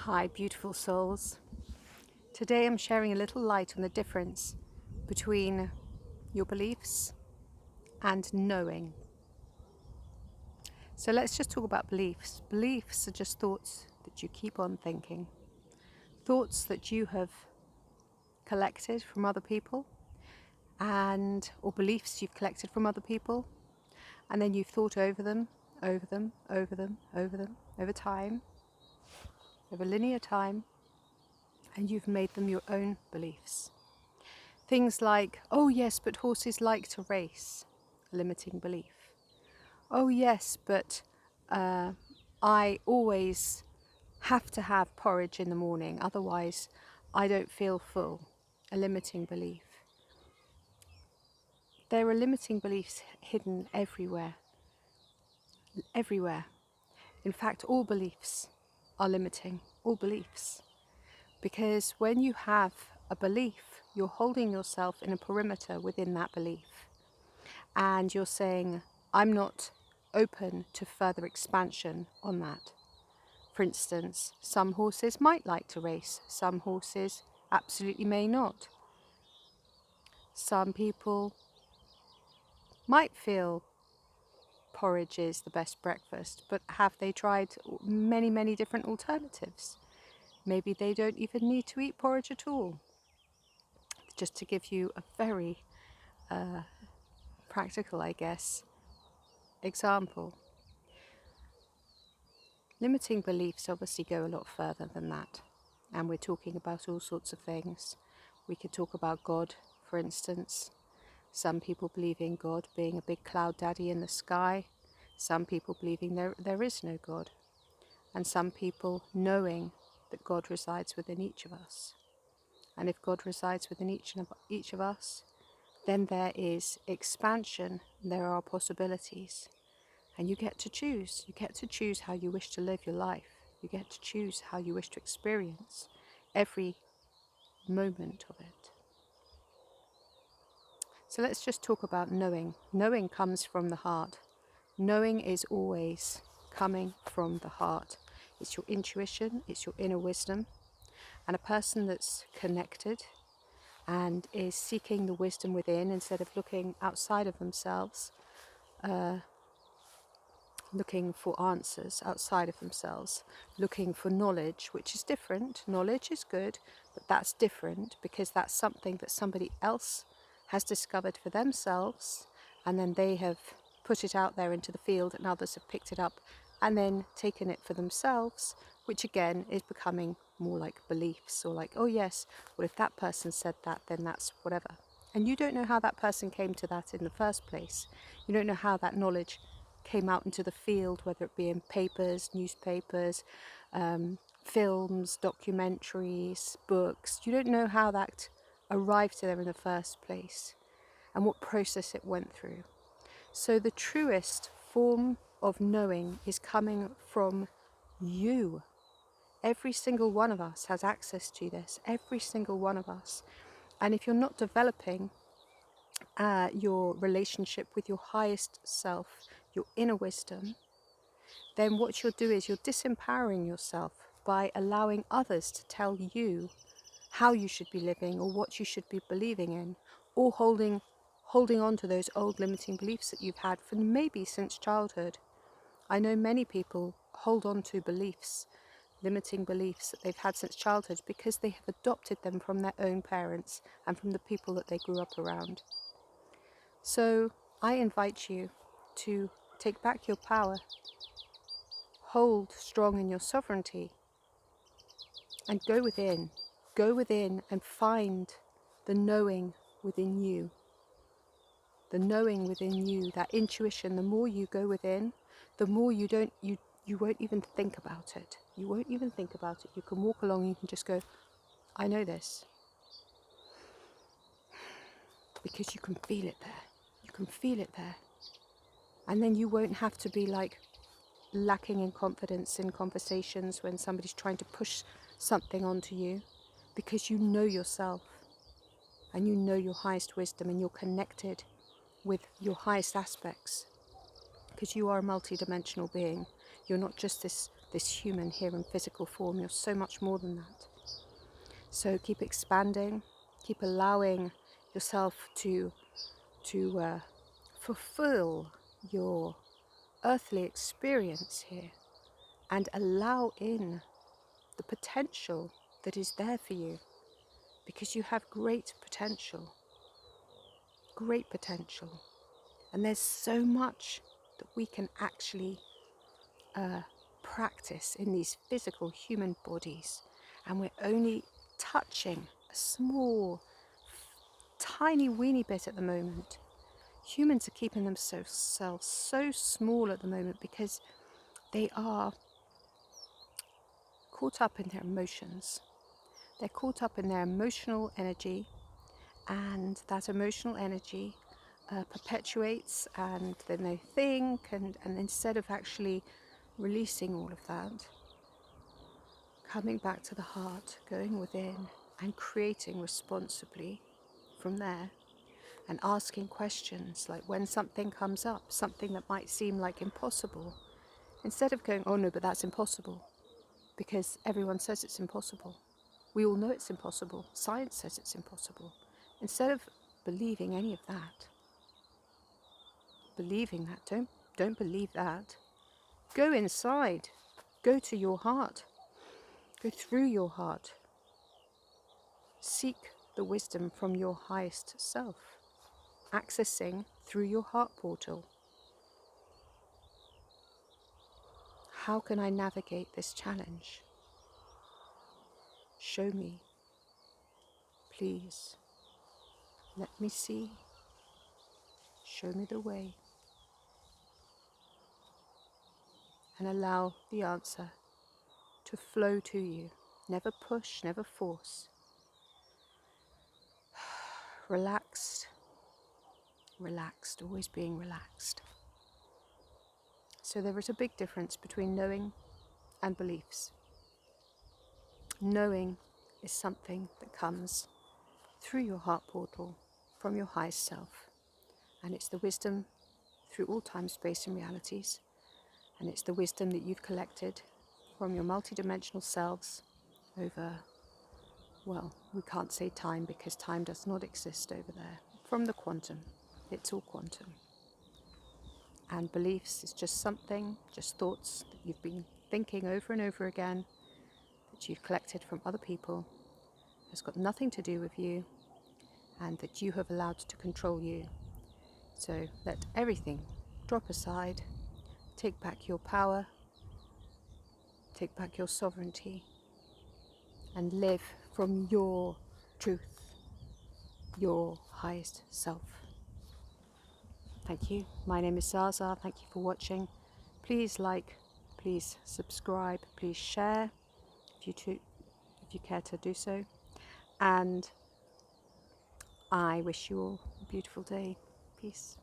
Hi, beautiful souls. Today I'm sharing a little light on the difference between your beliefs and knowing. So let's just talk about beliefs. Beliefs are just thoughts that you keep on thinking, thoughts that you have collected from other people, or beliefs you've collected from other people, and then you've thought over them, over time, over linear time, and you've made them your own beliefs. Things like, oh yes, but horses like to race, a limiting belief. Oh yes, but I always have to have porridge in the morning, otherwise I don't feel full, a limiting belief. There are limiting beliefs hidden everywhere, everywhere. In fact, all beliefs are limiting, all beliefs. Because when you have a belief, you're holding yourself in a perimeter within that belief. And you're saying, I'm not open to further expansion on that. For instance, some horses might like to race, some horses absolutely may not. Some people might feel porridge is the best breakfast, but have they tried many, many different alternatives? Maybe they don't even need to eat porridge at all. Just to give you a very practical, I guess, example. Limiting beliefs obviously go a lot further than that, and we're talking about all sorts of things. We could talk about God, for instance. Some people believe in God being a big cloud daddy in the sky. Some people believing there is no God. And some people knowing that God resides within each of us. And if God resides within each of us, then there is expansion, there are possibilities. And you get to choose. You get to choose how you wish to live your life. You get to choose how you wish to experience every moment of it. So let's just talk about knowing. Knowing comes from the heart. Knowing is always coming from the heart. It's your intuition, it's your inner wisdom. And a person that's connected and is seeking the wisdom within instead of looking outside of themselves, looking for answers outside of themselves, looking for knowledge, which is different. Knowledge is good, but that's different because that's something that somebody else has discovered for themselves, and then they have put it out there into the field and others have picked it up and then taken it for themselves, which again is becoming more like beliefs, or like, oh yes, well if that person said that, then that's whatever. And you don't know how that person came to that in the first place. You don't know how that knowledge came out into the field, whether it be in papers, newspapers, films, documentaries, books. You don't know how that arrived there in the first place and what process it went through. So the truest form of knowing is coming from you. Every single one of us has access to this, every single one of us. And if you're not developing your relationship with your highest self, your inner wisdom, then what you'll do is you're disempowering yourself by allowing others to tell you how you should be living or what you should be believing in, or holding on to those old limiting beliefs that you've had for maybe since childhood. I know many people hold on to beliefs, limiting beliefs that they've had since childhood because they have adopted them from their own parents and from the people that they grew up around. So I invite you to take back your power, hold strong in your sovereignty, and go within and find the knowing within you. The knowing within you, that intuition. The more you go within, the more you won't even think about it. You won't even think about it. You can walk along and you can just go, I know this. Because you can feel it there. You can feel it there. And then you won't have to be like lacking in confidence in conversations when somebody's trying to push something onto you, because you know yourself and you know your highest wisdom and you're connected with your highest aspects, because you are a multi-dimensional being. You're not just this this human here in physical form. You're so much more than that. So keep expanding, keep allowing yourself to fulfill your earthly experience here, and allow in the potential that is there for you, because you have great potential, and there's so much that we can actually practice in these physical human bodies, and we're only touching a small, tiny weeny bit at the moment. Humans are keeping themselves so small at the moment because they are caught up in their emotions. They're caught up in their emotional energy, and that emotional energy perpetuates, and then they think, and instead of actually releasing all of that, coming back to the heart, going within and creating responsibly from there, and asking questions like when something comes up, something that might seem like impossible, instead of going, oh no, but that's impossible, because everyone says it's impossible. We all know it's impossible. Science says it's impossible. Instead of believing any of that, don't believe that. Go inside. Go to your heart. Go through your heart. Seek the wisdom from your highest self, accessing through your heart portal. How can I navigate this challenge? Show me. Please. Let me see. Show me the way. And allow the answer to flow to you. Never push, never force. Relaxed, always being relaxed. So there is a big difference between knowing and beliefs. Knowing is something that comes through your heart portal from your highest self. And it's the wisdom through all time, space and realities. And it's the wisdom that you've collected from your multidimensional selves over, well, we can't say time because time does not exist over there. From the quantum. It's all quantum. And beliefs is just something, just thoughts that you've been thinking over and over again, that you've collected from other people, has got nothing to do with you, and that you have allowed to control you. So let everything drop aside, take back your power, take back your sovereignty, and live from your truth, your highest self. Thank you. My name is Zaza. Thank you for watching. Please like, please subscribe, please share if you care to do so. And I wish you all a beautiful day. Peace.